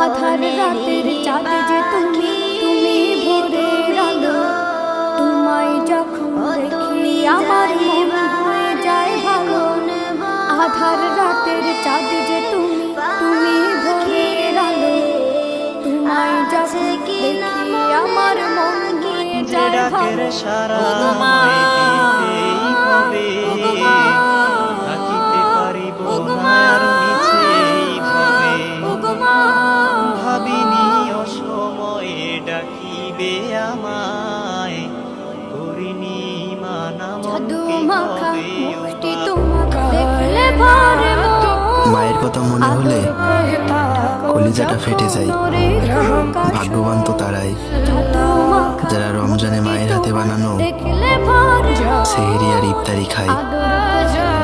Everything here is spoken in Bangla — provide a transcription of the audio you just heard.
আধার রাতের চাঁদ যে তুমি, তুমি ভোরের আলো। তোমায় যখন দেখি আমার মন হয়ে যায় ভালো। আধার রাতের চাঁদ যে তুমি, তুমি ভোরের আলো। তোমায় যখন দেখি আমার মন হয়ে যায় ভালো। ওগো মা, ওগো মা, থাকিতে পারিব ওগো না মা, আর মিছেই ভাবে। ওগো মা, ভাবিনি অসময়ে ডাকিবে আমায়, করিনি মানা জাদু মনকে মাখা কবে মুখটি ও তোমাকে দেখলে ভরে মন। মায়ের কথা মনে হলে কলিজাটা ফেটে যায়। ভাগ্যবান তো তারাই যারা রমজানে মায়ের হাতে বানানো দেখলে ভরে সেহরি আর ইফতারি খায়। আদর